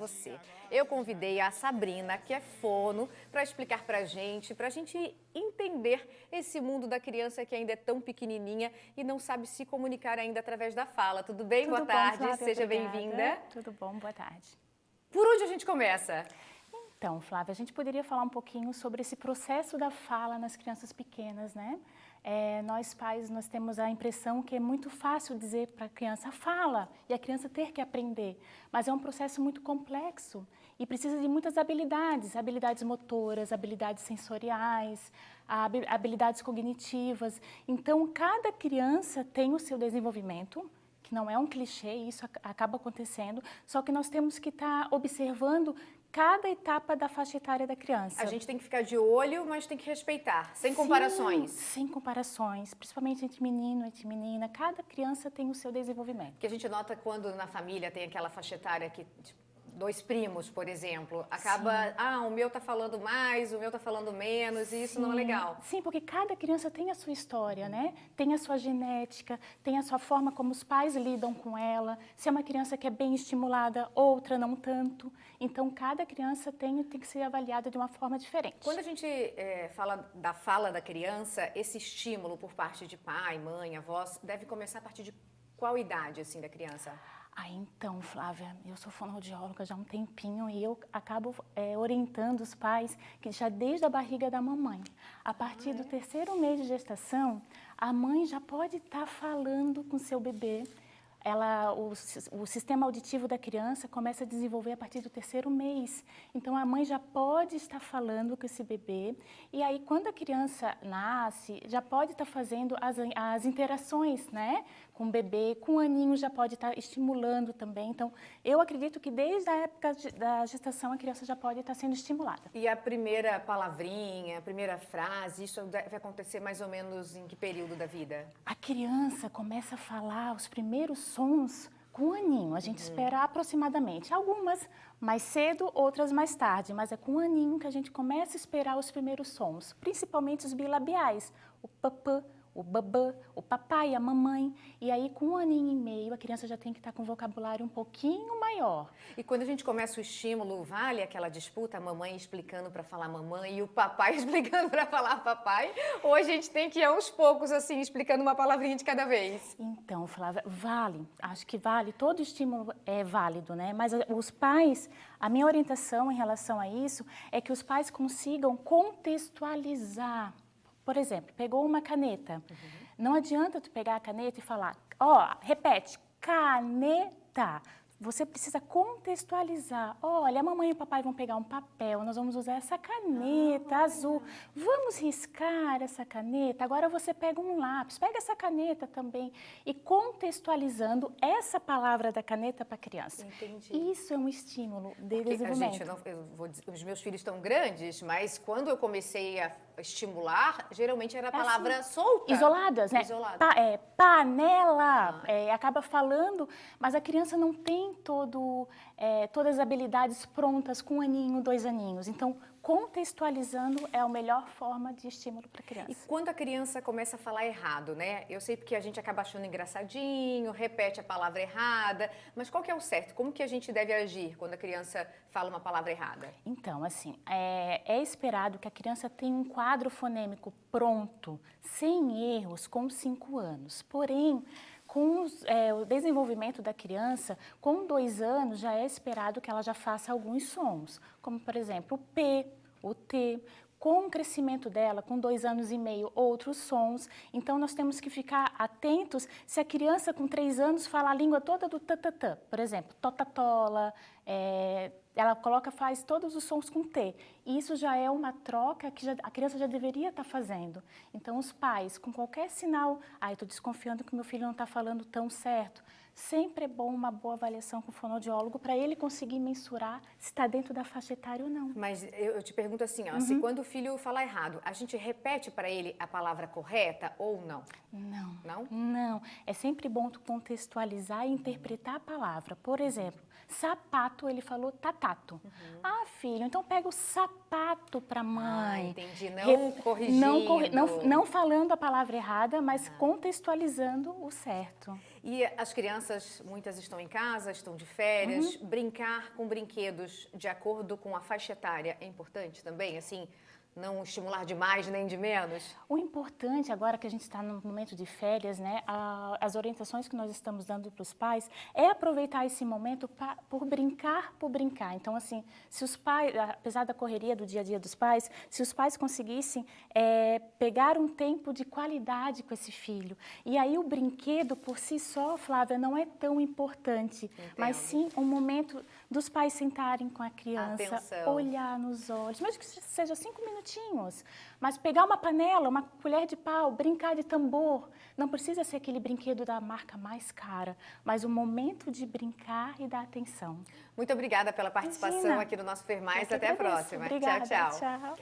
Você. Eu convidei a Sabrina, que é fono, para explicar para a gente entender esse mundo da criança que ainda é tão pequenininha e não sabe se comunicar ainda através da fala. Tudo bem? Tudo Boa bom, tarde, Flávia? seja Obrigada. bem-vinda. Tudo bom, boa tarde. Por onde a gente começa? Então, Flávia, a gente poderia falar um pouquinho sobre esse processo da fala nas crianças pequenas, né? Nós pais, nós temos a impressão que é muito fácil dizer para a criança, fala, e a criança ter que aprender. Mas é um processo muito complexo e precisa de muitas habilidades, habilidades motoras, habilidades sensoriais, habilidades cognitivas. Então, cada criança tem o seu desenvolvimento, que não é um clichê, isso acaba acontecendo, só que nós temos que estar observando cada etapa da faixa etária da criança. A gente tem que ficar de olho, mas tem que respeitar, sem Sim, comparações. sem comparações, principalmente entre menino e menina, cada criança tem o seu desenvolvimento. Que a gente nota quando na família tem aquela faixa etária que... dois primos, por exemplo, acaba, o meu tá falando mais, o meu tá falando menos, e isso não é legal. Sim, porque cada criança tem a sua história, né? Tem a sua genética, tem a sua forma como os pais lidam com ela. Se é uma criança que é bem estimulada, outra não tanto. Então, cada criança tem que ser avaliada de uma forma diferente. Quando a gente fala da fala da criança, esse estímulo por parte de pai, mãe, avós, deve começar a partir de qual idade, assim, da criança? Então, Flávia, eu sou fonoaudióloga já há um tempinho e eu acabo orientando os pais que já desde a barriga da mamãe, a partir do terceiro mês de gestação, a mãe já pode estar falando com seu bebê. O sistema auditivo da criança começa a desenvolver a partir do terceiro mês. Então, a mãe já pode estar falando com esse bebê. E aí, quando a criança nasce, já pode estar fazendo as interações, né? Com o bebê, com o aninho já pode estar estimulando também. Então, eu acredito que desde a época da gestação, a criança já pode estar sendo estimulada. E a primeira palavrinha, a primeira frase, isso deve acontecer mais ou menos em que período da vida? A criança começa a falar os primeiros sons com o aninho. A gente espera aproximadamente, algumas mais cedo, outras mais tarde, mas é com o aninho que a gente começa a esperar os primeiros sons, principalmente os bilabiais, o papã, o babã, o papai, a mamãe. E aí, com um aninho e meio, a criança já tem que estar com um vocabulário um pouquinho maior. E quando a gente começa o estímulo, vale aquela disputa, a mamãe explicando para falar mamãe e o papai explicando para falar papai? Ou a gente tem que ir aos poucos, assim, explicando uma palavrinha de cada vez? Então, Flávia, vale. Acho que vale. Todo estímulo é válido, né? Mas os pais, a minha orientação em relação a isso é que os pais consigam contextualizar. Por exemplo, pegou uma caneta. Não adianta tu pegar a caneta e falar, repete, caneta. Você precisa contextualizar. Olha, a mamãe e o papai vão pegar um papel, nós vamos usar essa caneta azul. Vamos riscar essa caneta? Agora você pega um lápis, pega essa caneta também. E contextualizando essa palavra da caneta para a criança. Entendi. Isso é um estímulo de desenvolvimento. Os meus filhos estão grandes, mas quando eu comecei a estimular, geralmente era a palavra solta. Isoladas, né? Isolada. Panela, acaba falando, mas a criança não tem todas as habilidades prontas com um aninho, 2 aninhos. Então, contextualizando é a melhor forma de estímulo para a criança. E quando a criança começa a falar errado, né? Eu sei porque a gente acaba achando engraçadinho, repete a palavra errada, mas qual que é o certo? Como que a gente deve agir quando a criança fala uma palavra errada? Então, assim, é esperado que a criança tenha um quadro fonêmico pronto, sem erros, com 5 anos. Porém, com o desenvolvimento da criança, com 2 anos, já é esperado que ela já faça alguns sons, como, por exemplo, o P, o T. Com o crescimento dela, com 2 anos e meio, outros sons. Então, nós temos que ficar atentos se a criança com 3 anos fala a língua toda do tatatã. Por exemplo, totatola, ela faz todos os sons com T. E isso já é uma troca que a criança já deveria estar fazendo. Então, os pais, com qualquer sinal, eu estou desconfiando que meu filho não está falando tão certo. Sempre é bom uma boa avaliação com o fonoaudiólogo para ele conseguir mensurar se está dentro da faixa etária ou não. Mas eu te pergunto assim, se quando o filho fala errado, a gente repete para ele a palavra correta ou não? Não. Não? Não. É sempre bom tu contextualizar e interpretar a palavra. Por exemplo, sapato, ele falou tatato. Filho, então pega o sapato para mãe. Entendi. Não corrigindo. Não falando a palavra errada, mas contextualizando o certo. E as crianças, muitas estão em casa, estão de férias. Brincar com brinquedos de acordo com a faixa etária é importante também? Assim, não estimular de mais nem de menos? O importante, agora que a gente está no momento de férias, né, as orientações que nós estamos dando para os pais é aproveitar esse momento por brincar. Então, assim, se os pais, apesar da correria do dia a dia dos pais, se os pais conseguissem pegar um tempo de qualidade com esse filho. E aí o brinquedo por si só, Flávia, não é tão importante, Entendo. mas sim um momento dos pais sentarem com a criança, Atenção. olhar nos olhos, mesmo que seja 5 minutinhos, mas pegar uma panela, uma colher de pau, brincar de tambor, não precisa ser aquele brinquedo da marca mais cara, mas o momento de brincar e dar atenção. Muito obrigada pela participação Imagina. aqui no nosso Fer Mais. Eu que Até a agradeço. próxima. Obrigada, Tchau, tchau. tchau.